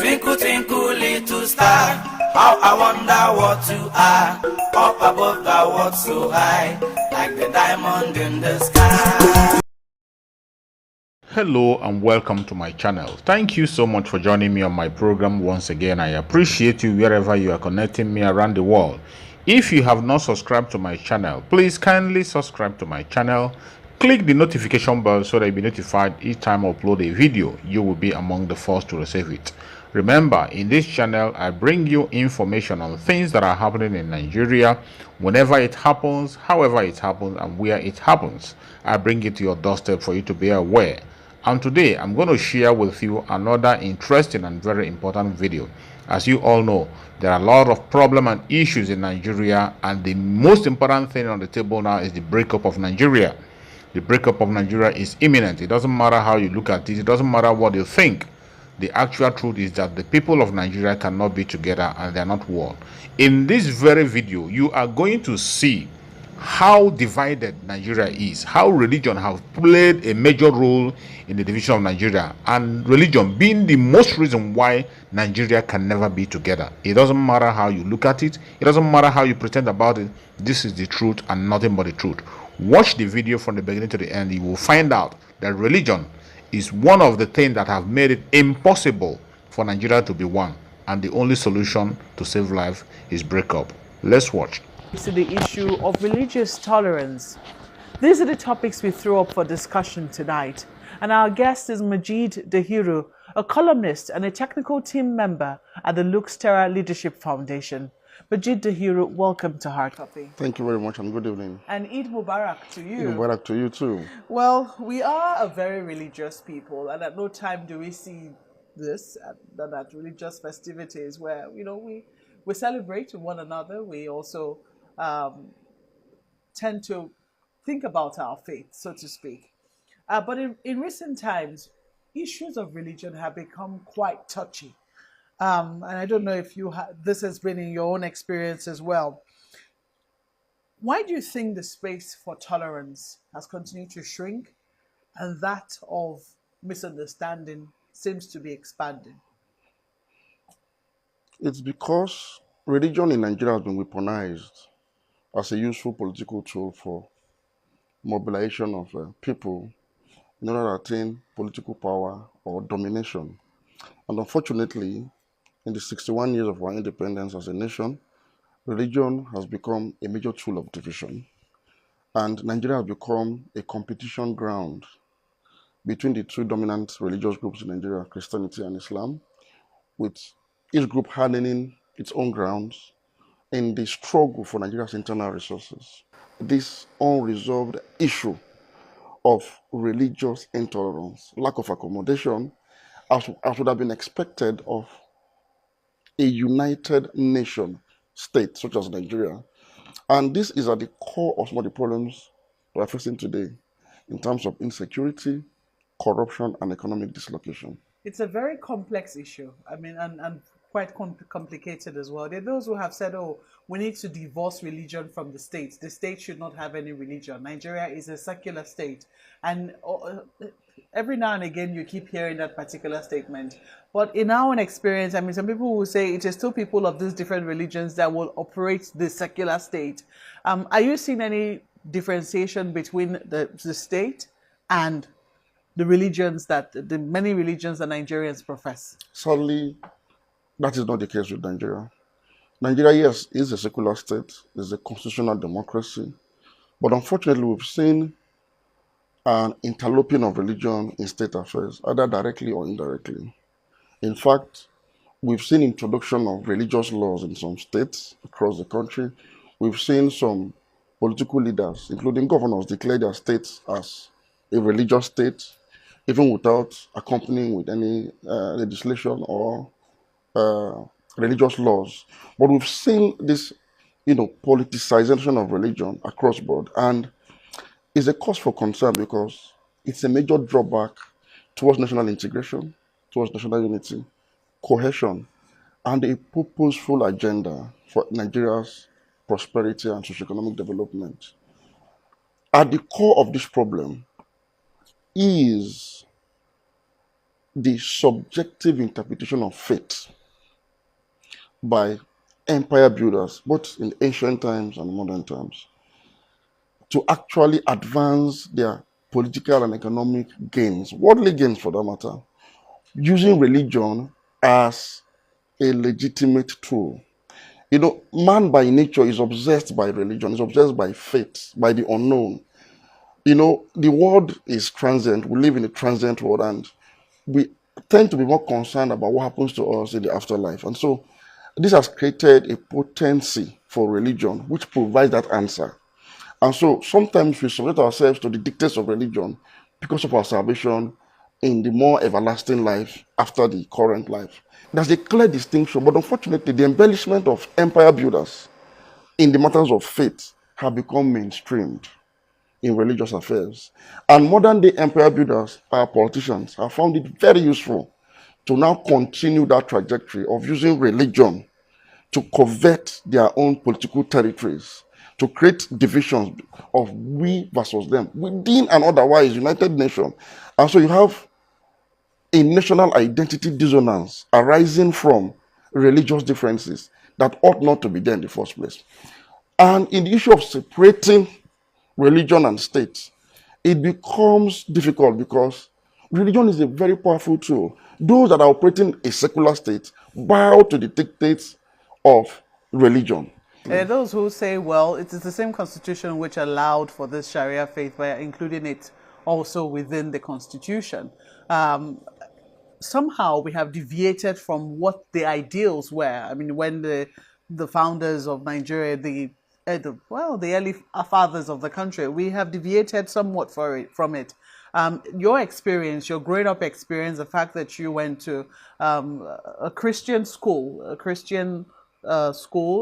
Twinkle, twinkle, little star, how I wonder what you are. Up above the world so high, like the diamond in the sky. Hello and welcome to my channel. Thank you so much for joining me on my program once again. I appreciate you wherever you are connecting me around the world. If you have not subscribed to my channel, please kindly subscribe to my channel. Click the notification bell so that you'll be notified each time I upload a video. You will be among the first to receive it. Remember, in this channel, I bring you information on things that are happening in Nigeria, whenever it happens, however it happens, and where it happens. I bring it to your doorstep for you to be aware. And today, I'm going to share with you another interesting and very important video. As you all know, there are a lot of problems and issues in Nigeria, and the most important thing on the table now is the breakup of Nigeria. The breakup of Nigeria is imminent. It doesn't matter how you look at it. It doesn't matter what you think. The actual truth is that the people of Nigeria cannot be together and they are not one. In this very video, you are going to see how divided Nigeria is, how religion have played a major role in the division of Nigeria, and religion being the most reason why Nigeria can never be together. It doesn't matter how you look at it. It doesn't matter how you pretend about it. This is the truth and nothing but the truth. Watch the video from the beginning to the end. You will find out that religion is one of the things that have made it impossible for Nigeria to be one, and the only solution to save life is break up. Let's watch. To the issue of religious tolerance. These are the topics we throw up for discussion tonight, and our guest is Majid Dahiru, a columnist and a technical team member at the Luxterra Leadership Foundation. Majid Dahiru, welcome to Hard Copy. Thank you very much and good evening. And Eid Mubarak to you. Eid Mubarak to you too. Well, we are a very religious people, and at no time do we see this, that religious festivities where, we celebrate one another. We also tend to think about our faith, so to speak. But in recent times, issues of religion have become quite touchy. And I don't know if this has been in your own experience as well. Why do you think the space for tolerance has continued to shrink and that of misunderstanding seems to be expanding? It's because religion in Nigeria has been weaponized as a useful political tool for mobilization of people in order to attain political power or domination. And unfortunately, in the 61 years of our independence as a nation, religion has become a major tool of division. And Nigeria has become a competition ground between the two dominant religious groups in Nigeria, Christianity and Islam, with each group hardening its own grounds in the struggle for Nigeria's internal resources. This unresolved issue of religious intolerance, lack of accommodation, as would have been expected of a united nation state such as Nigeria. And this is at the core of some of the problems we are facing today in terms of insecurity, corruption, and economic dislocation. It's a very complex issue. I mean, and quite complicated as well. There are those who have said, we need to divorce religion from the state. The state should not have any religion. Nigeria is a secular state. And every now and again, you keep hearing that particular statement. But in our own experience, I mean, some people will say it is still people of these different religions that will operate the secular state. Are you seeing any differentiation between the state and the religions the many religions that Nigerians profess? Sadly, that is not the case with Nigeria. Nigeria, yes, is a secular state, is a constitutional democracy, but unfortunately we've seen an interloping of religion in state affairs, either directly or indirectly. In fact, we've seen introduction of religious laws in some states across the country. We've seen some political leaders, including governors, declare their states as a religious state, even without accompanying with any legislation or religious laws. But we've seen this, politicization of religion across board, and it's a cause for concern because it's a major drawback towards national integration, towards national unity, cohesion, and a purposeful agenda for Nigeria's prosperity and socioeconomic development. At the core of this problem is the subjective interpretation of faith by empire builders, both in ancient times and modern times, to actually advance their political and economic gains, worldly gains for that matter, using religion as a legitimate tool. You know, man by nature is obsessed by religion, is obsessed by faith, by the unknown. You know, the world is transient. We live in a transient world, and we tend to be more concerned about what happens to us in the afterlife. And so this has created a potency for religion which provides that answer. And so sometimes we submit ourselves to the dictates of religion because of our salvation in the more everlasting life after the current life. There's a clear distinction, but unfortunately, the embellishment of empire builders in the matters of faith have become mainstreamed in religious affairs. And modern day empire builders, our politicians, have found it very useful to now continue that trajectory of using religion to covet their own political territories, to create divisions of we versus them within and otherwise United Nations. And so you have a national identity dissonance arising from religious differences that ought not to be there in the first place. And in the issue of separating religion and state, it becomes difficult because religion is a very powerful tool. Those that are operating a secular state bow to the dictates of religion. There are those who say, well, it is the same constitution which allowed for this Sharia faith by including it also within the constitution. Somehow we have deviated from what the ideals were. I mean, when the founders of Nigeria, the early fathers of the country, we have deviated somewhat from it. Your experience, your growing up experience, the fact that you went to a Christian school,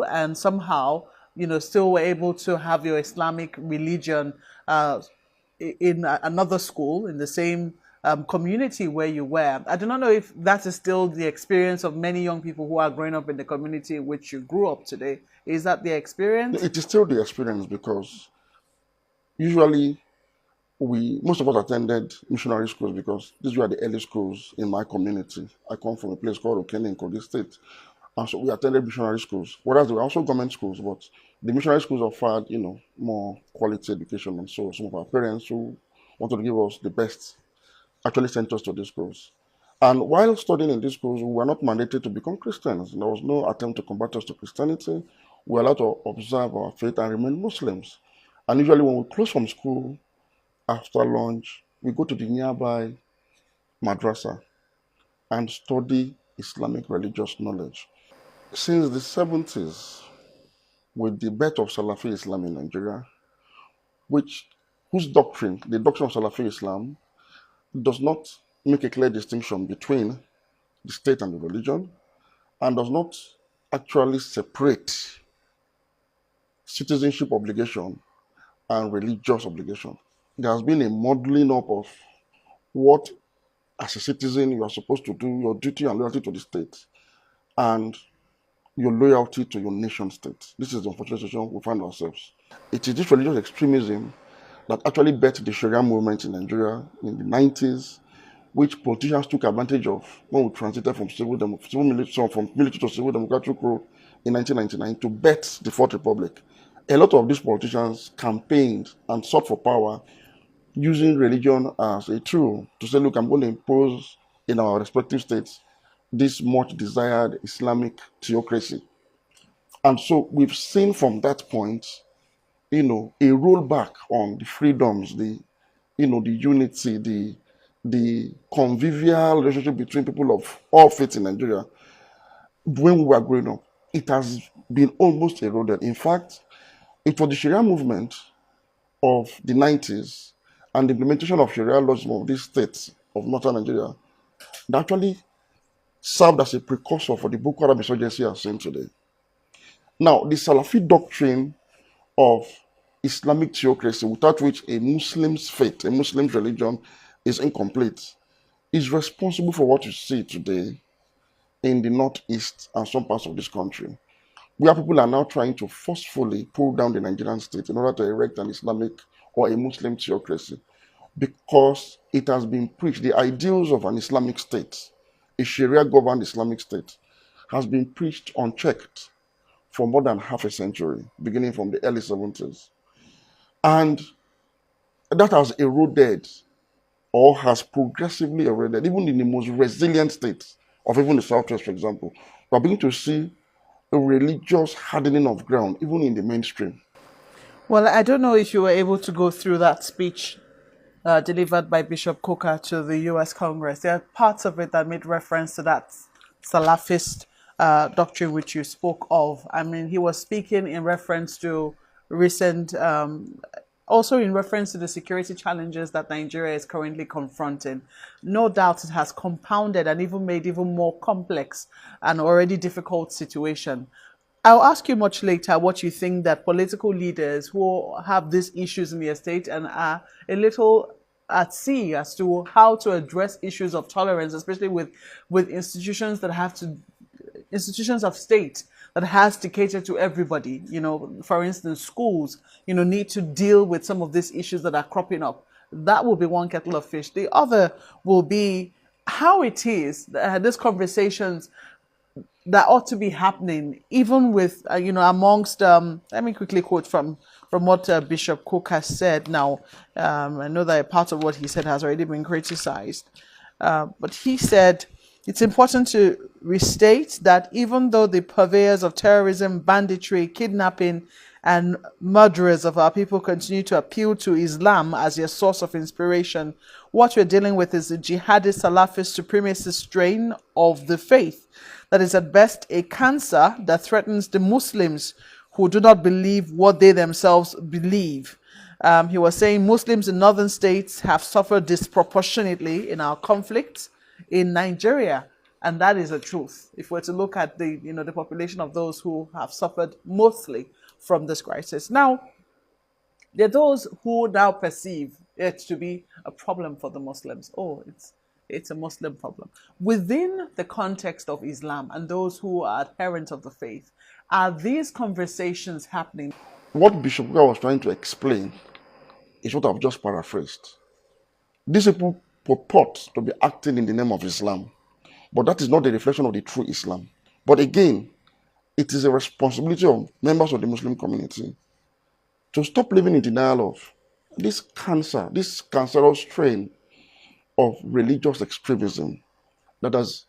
and somehow, still were able to have your Islamic religion in another school in the same community where you were. I do not know if that is still the experience of many young people who are growing up in the community in which you grew up today. Is that the experience? It is still the experience because usually most of us attended missionary schools because these were the early schools in my community. I come from a place called Okene in Kogi State. And so we attended missionary schools, whereas there were also government schools, but the missionary schools offered, more quality education. And so some of our parents who wanted to give us the best actually sent us to these schools. And while studying in these schools, we were not mandated to become Christians. There was no attempt to convert us to Christianity. We were allowed to observe our faith and remain Muslims. And usually when we close from school after lunch, we go to the nearby madrasa and study Islamic religious knowledge. Since the 70s, with the birth of Salafi Islam in Nigeria, whose doctrine, the doctrine of Salafi Islam, does not make a clear distinction between the state and the religion, and does not actually separate citizenship obligation and religious obligation. There has been a modeling up of what, as a citizen, you are supposed to do, your duty and loyalty to the state, and your loyalty to your nation state. This is the unfortunate situation we find ourselves. It is this religious extremism that actually birthed the Sharia movement in Nigeria in the 90s, which politicians took advantage of when we transited from military to civil democratic rule in 1999 to birth the Fourth Republic. A lot of these politicians campaigned and sought for power using religion as a tool to say, look, I'm going to impose in our respective states this much desired Islamic theocracy. And so we've seen from that point, a rollback on the freedoms, the unity, the convivial relationship between people of all faiths in Nigeria. When we were growing up, it has been almost eroded. In fact, it was the Sharia movement of the 90s and the implementation of Sharia laws of these states of northern Nigeria that actually served as a precursor for the Boko Haram insurgency as seen today. Now, the Salafi doctrine of Islamic theocracy, without which a Muslim's faith, a Muslim's religion is incomplete, is responsible for what you see today in the northeast and some parts of this country, where people are now trying to forcefully pull down the Nigerian state in order to erect an Islamic or a Muslim theocracy. because it has been preached. The ideals of an Islamic state, a Sharia-governed Islamic state, has been preached unchecked for more than half a century, beginning from the early 70s. And that has eroded or has progressively eroded, even in the most resilient states of even the Southwest, for example. We're beginning to see a religious hardening of ground, even in the mainstream. Well, I don't know if you were able to go through that speech delivered by Bishop Coker to the U.S. Congress. There are parts of it that made reference to that Salafist doctrine which you spoke of. I mean, he was speaking in reference to recent, also in reference to the security challenges that Nigeria is currently confronting. No doubt it has compounded and even made even more complex an already difficult situation. I'll ask you much later what you think that political leaders who have these issues in their state and are a little at sea as to how to address issues of tolerance, especially with institutions that have to, institutions of state that has to cater to everybody. You know, for instance, schools, you know, need to deal with some of these issues that are cropping up. That will be one kettle of fish. The other will be how it is that these conversations that ought to be happening, even with, you know, amongst, let me quickly quote from what Bishop Cook has said. Now, I know that a part of what he said has already been criticized, but he said, it's important to restate that even though the purveyors of terrorism, banditry, kidnapping, and murderers of our people continue to appeal to Islam as their source of inspiration, what we're dealing with is the jihadist Salafist supremacist strain of the faith that is at best a cancer that threatens the Muslims who do not believe what they themselves believe. He was saying Muslims in northern states have suffered disproportionately in our conflicts in Nigeria, and that is the truth. If we're to look at the, you know, the population of those who have suffered mostly from this crisis. Now, there are those who now perceive it to be a problem for the Muslims. Oh, it's a Muslim problem. Within the context of Islam and those who are adherents of the faith, are these conversations happening? What Bishop Coker was trying to explain is what I've just paraphrased. These people purport to be acting in the name of Islam, but that is not the reflection of the true Islam. But again, it is a responsibility of members of the Muslim community to stop living in denial of this cancer, this cancerous strain of religious extremism that has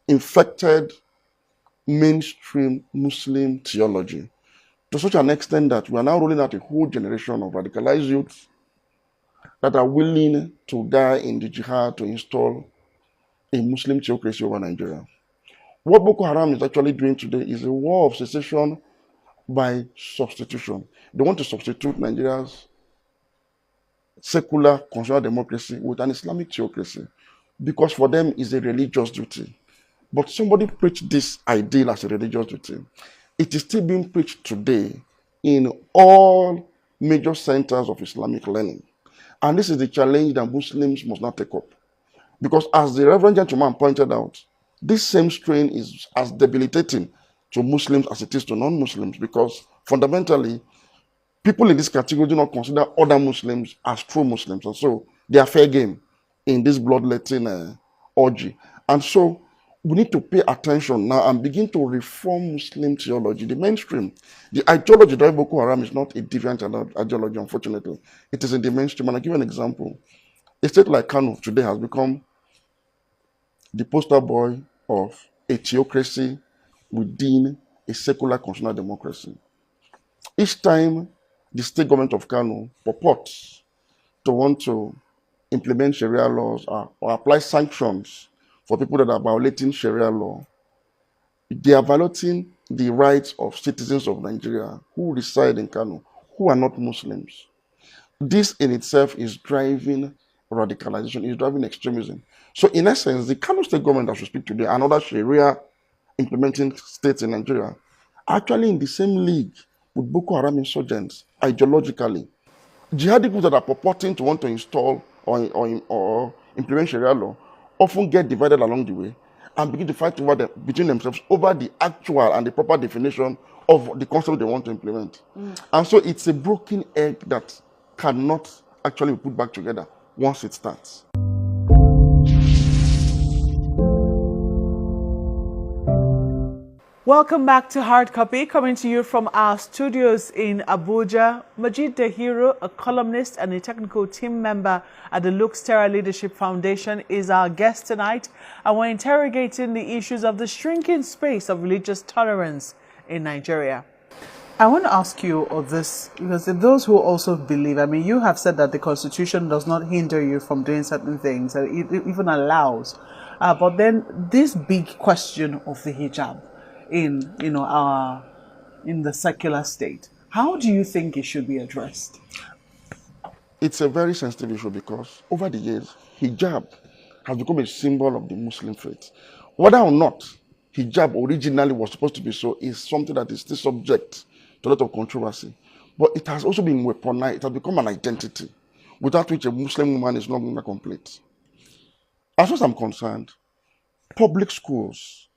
infected mainstream Muslim theology to such an extent that we are now rolling out a whole generation of radicalized youth that are willing to die in the jihad to install a Muslim theocracy over Nigeria. What Boko Haram is actually doing today is a war of secession by substitution. They want to substitute Nigeria's secular constitutional democracy with an Islamic theocracy because for them it's a religious duty. But somebody preached this ideal as a religious duty. It is still being preached today in all major centers of Islamic learning. And this is the challenge that Muslims must not take up. Because as the Reverend Gentleman pointed out, this same strain is as debilitating to Muslims as it is to non-Muslims, because fundamentally, people in this category do not consider other Muslims as true Muslims. And so they are fair game in this bloodletting orgy. And so we need to pay attention now and begin to reform Muslim theology, the mainstream. The ideology of Boko Haram is not a deviant ideology, unfortunately. It is in the mainstream. And I'll give you an example. A state like Kano today has become the poster boy of a theocracy within a secular constitutional democracy. Each time the state government of Kano purports to want to implement Sharia laws or apply sanctions for people that are violating Sharia law, they are violating the rights of citizens of Nigeria who reside in Kano, who are not Muslims. This in itself is driving radicalization, is driving extremism. So in essence, the Kano state government as we speak today, and other Sharia implementing states in Nigeria, are actually in the same league with Boko Haram insurgents, ideologically. Jihadi groups that are purporting to want to install or implement Sharia law often get divided along the way and begin to fight between themselves over the actual and the proper definition of the concept they want to implement. And so it's a broken egg that cannot actually be put back together. once it starts. Welcome back to Hard Copy, coming to you from our studios in Abuja. Majid Dahiro, a columnist and a technical team member at the Lux Terra Leadership Foundation, is our guest tonight, and we're interrogating the issues of the shrinking space of religious tolerance in Nigeria. I want to ask you of this, because those who also believe, I mean, you have said that the Constitution does not hinder you from doing certain things, and it even allows. But then this big question of the hijab in in the secular state, how do you think it should be addressed? It's a very sensitive issue because over the years, hijab has become a symbol of the Muslim faith. Whether or not hijab originally was supposed to be so is something that is still subject to a lot of controversy. But it has also been weaponized. It has become an identity without which a Muslim woman is not going to complete. As far as I'm concerned, public schools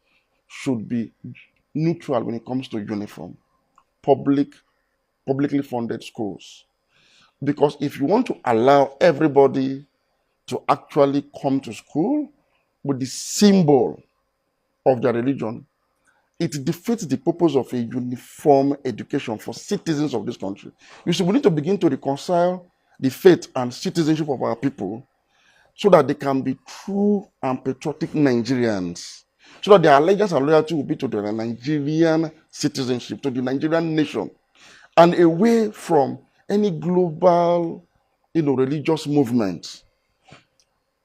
should be neutral when it comes to uniform. Publicly funded schools. Because if you want to allow everybody to actually come to school with the symbol of their religion, it defeats the purpose of a uniform education for citizens of this country. You see, we need to begin to reconcile the faith and citizenship of our people so that they can be true and patriotic Nigerians, so that their allegiance and loyalty will be to the Nigerian citizenship, to the Nigerian nation, and away from any global, religious movement.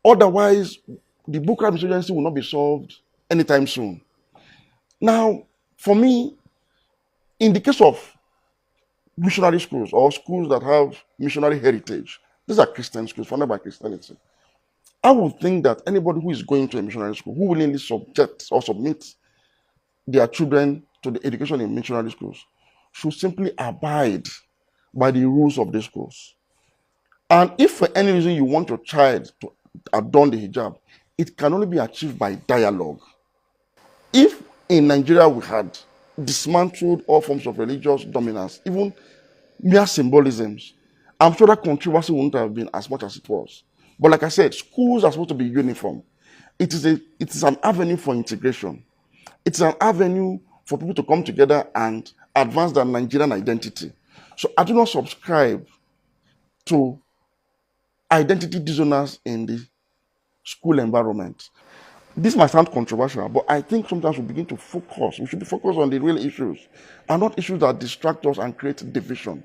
Otherwise, the Boko Haram insurgency will not be solved anytime soon. Now, for me, in the case of missionary schools or schools that have missionary heritage, these are Christian schools funded by Christianity. I would think that anybody who is going to a missionary school, who willingly submit their children to the education in missionary schools, should simply abide by the rules of these schools. And if for any reason you want your child to adorn the hijab, it can only be achieved by dialogue. If in Nigeria we had dismantled all forms of religious dominance, even mere symbolisms, I'm sure that controversy wouldn't have been as much as it was. But like I said, schools are supposed to be uniform. It is an avenue for integration. It's an avenue for people to come together and advance their Nigerian identity. So I do not subscribe to identity dissonance in the school environment. This might sound controversial, but I think sometimes we begin to focus. We should be focused on the real issues and not issues that distract us and create division.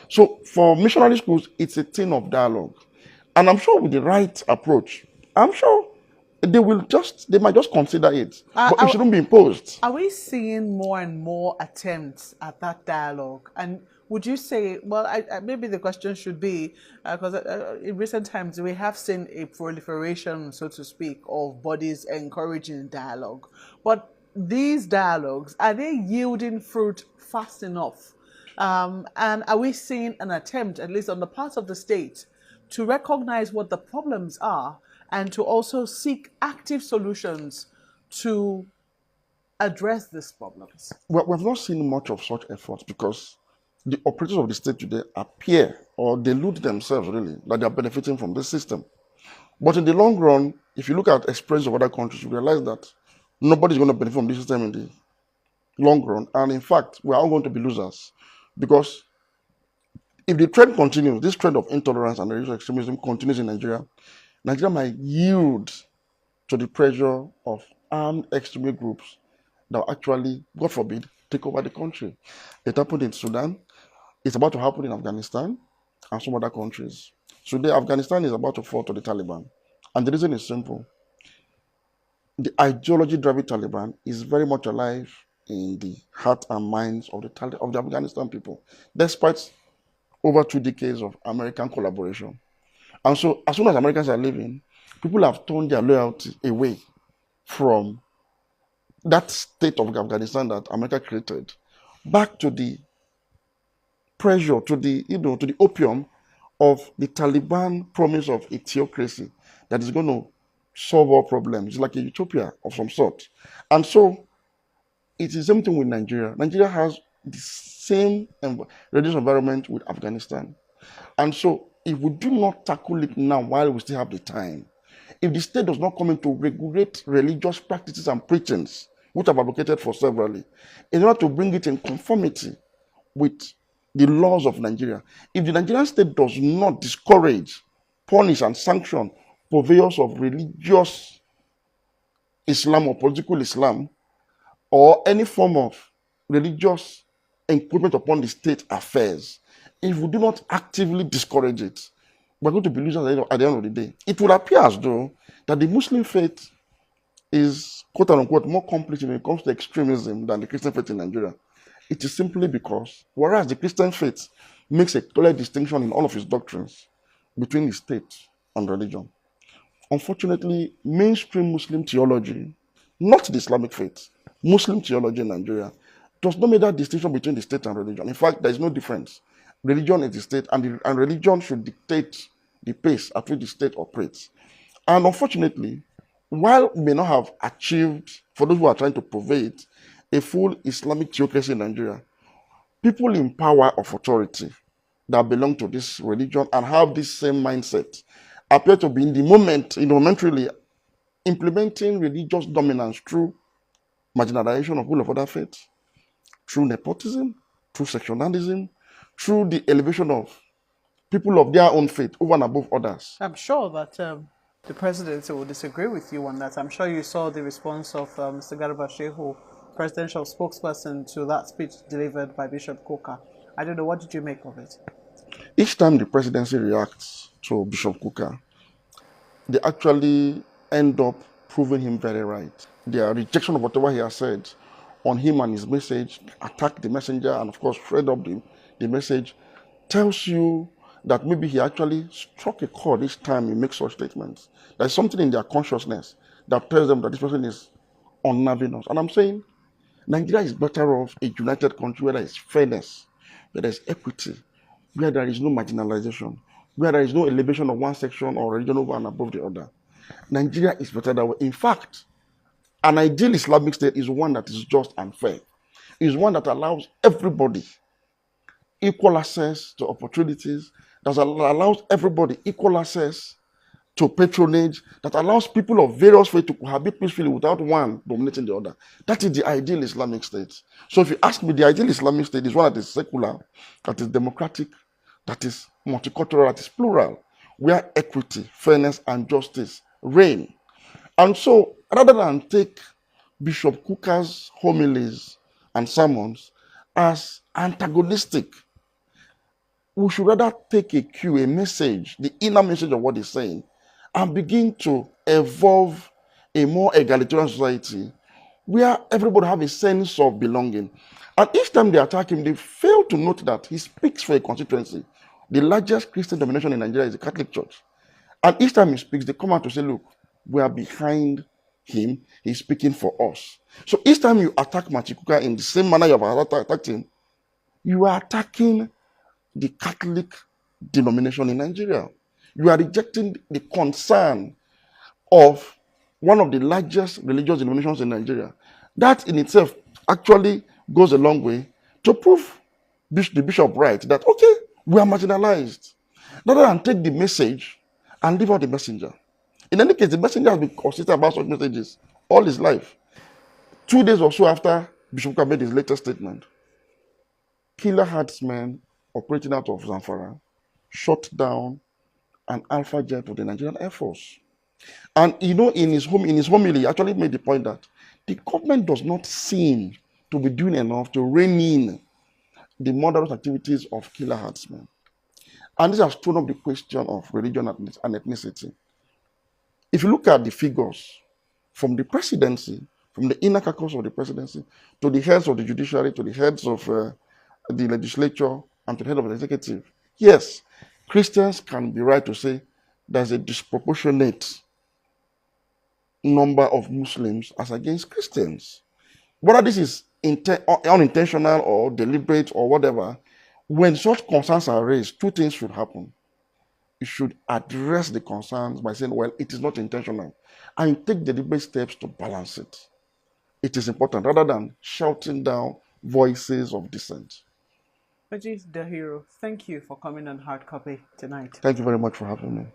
So for missionary schools, it's a thing of dialogue. And I'm sure with the right approach, I'm sure they might just consider it, but it shouldn't be imposed. Are we seeing more and more attempts at that dialogue? And would you say, well, maybe the question should be, because in recent times we have seen a proliferation, so to speak, of bodies encouraging dialogue. But these dialogues, are they yielding fruit fast enough? And are we seeing an attempt, at least on the part of the state, to recognize what the problems are and to also seek active solutions to address these problems? Well, we've not seen much of such efforts because the operators of the state today appear or delude themselves really that they are benefiting from this system. But in the long run, if you look at experience of other countries, you realize that nobody's going to benefit from this system in the long run. And in fact, we are all going to be losers because if the trend continues, this trend of intolerance and religious extremism continues in Nigeria, Nigeria might yield to the pressure of armed extremist groups that will actually, God forbid, take over the country. It happened in Sudan. It's about to happen in Afghanistan and some other countries. Today, Afghanistan is about to fall to the Taliban. And the reason is simple. The ideology driving Taliban is very much alive in the heart and minds of the Afghanistan people, despite over 2 decades of American collaboration. And so, as soon as Americans are leaving, people have turned their loyalty away from that state of Afghanistan that America created, back to the pressure, to the opium of the Taliban promise of a theocracy that is going to solve all problems. It's like a utopia of some sort. And so, it's the same thing with Nigeria. Nigeria has the same religious environment with Afghanistan. And so, if we do not tackle it now while we still have the time, if the state does not come in to regulate religious practices and preachings, which I've advocated for severally, in order to bring it in conformity with the laws of Nigeria, if the Nigerian state does not discourage, punish, and sanction purveyors of religious Islam or political Islam, or any form of religious encroachment upon the state affairs, if we do not actively discourage it, we're going to be losers at the end of the day. It will appear as though that the Muslim faith is, quote unquote, more complex when it comes to extremism than the Christian faith in Nigeria. It is simply because, whereas the Christian faith makes a clear distinction in all of its doctrines between the state and religion, unfortunately, mainstream Muslim theology, not the Islamic faith, Muslim theology in Nigeria, does not make that distinction between the state and religion. In fact, there is no difference. Religion is the state, and religion should dictate the pace at which the state operates. And unfortunately, while we may not have achieved, for those who are trying to pervade, a full Islamic theocracy in Nigeria, people in power of authority that belong to this religion and have this same mindset appear to be in the moment, momentarily implementing religious dominance through marginalization of people of other faiths, through nepotism, through sectionalism, through the elevation of people of their own faith over and above others. I'm sure that the presidency will disagree with you on that. I'm sure you saw the response of Mr. Garba Shehu, presidential spokesperson, to that speech delivered by Bishop Kuka. I don't know, what did you make of it? Each time the presidency reacts to Bishop Kuka, they actually end up proving him very right. Their rejection of whatever he has said on him and his message, attack the messenger, and of course shred up the message, tells you that maybe he actually struck a chord each time he makes such statements. There's something in their consciousness that tells them that this person is unnerving us. And I'm saying Nigeria is better off a united country where there is fairness, where there is equity, where there is no marginalization, where there is no elevation of one section or religion over and above the other. Nigeria is better that way. In fact, an ideal Islamic state is one that is just and fair. Is one that allows everybody equal access to opportunities, that allows everybody equal access to patronage, that allows people of various faiths to cohabit peacefully without one dominating the other. That is the ideal Islamic state. So if you ask me, the ideal Islamic state is one that is secular, that is democratic, that is multicultural, that is plural, where equity, fairness, and justice reign. And so, rather than take Bishop Kuka's homilies and sermons as antagonistic, we should rather take a cue, a message, the inner message of what he's saying, and begin to evolve a more egalitarian society where everybody have a sense of belonging. And each time they attack him, they fail to note that he speaks for a constituency. The largest Christian denomination in Nigeria is the Catholic Church. And each time he speaks, they come out to say, look, we are behind him, he's speaking for us. So each time you attack Machikuka in the same manner you have attacked him, you are attacking the Catholic denomination in Nigeria. You are rejecting the concern of one of the largest religious denominations in Nigeria. That in itself actually goes a long way to prove the bishop right that, okay, we are marginalized. Rather than take the message and leave out the messenger. In any case, the messenger has been consistent about such messages all his life. 2 days or so after Bishop Kuka made his latest statement, killer herdsmen operating out of Zamfara shot down an Alpha jet of the Nigerian Air Force. And in his homily, he actually made the point that the government does not seem to be doing enough to rein in the murderous activities of killer herdsmen. And this has thrown up the question of religion and ethnicity. If you look at the figures from the presidency, from the inner caucus of the presidency, to the heads of the judiciary, to the heads of the legislature, and to the head of the executive, yes, Christians can be right to say there's a disproportionate number of Muslims as against Christians. Whether this is unintentional or deliberate or whatever, when such concerns are raised, two things should happen. You should address the concerns by saying, well, it is not intentional, and take deliberate steps to balance it. It is important, rather than shouting down voices of dissent. Ajit the hero, thank you for coming on Hard Copy tonight. Thank you very much for having me.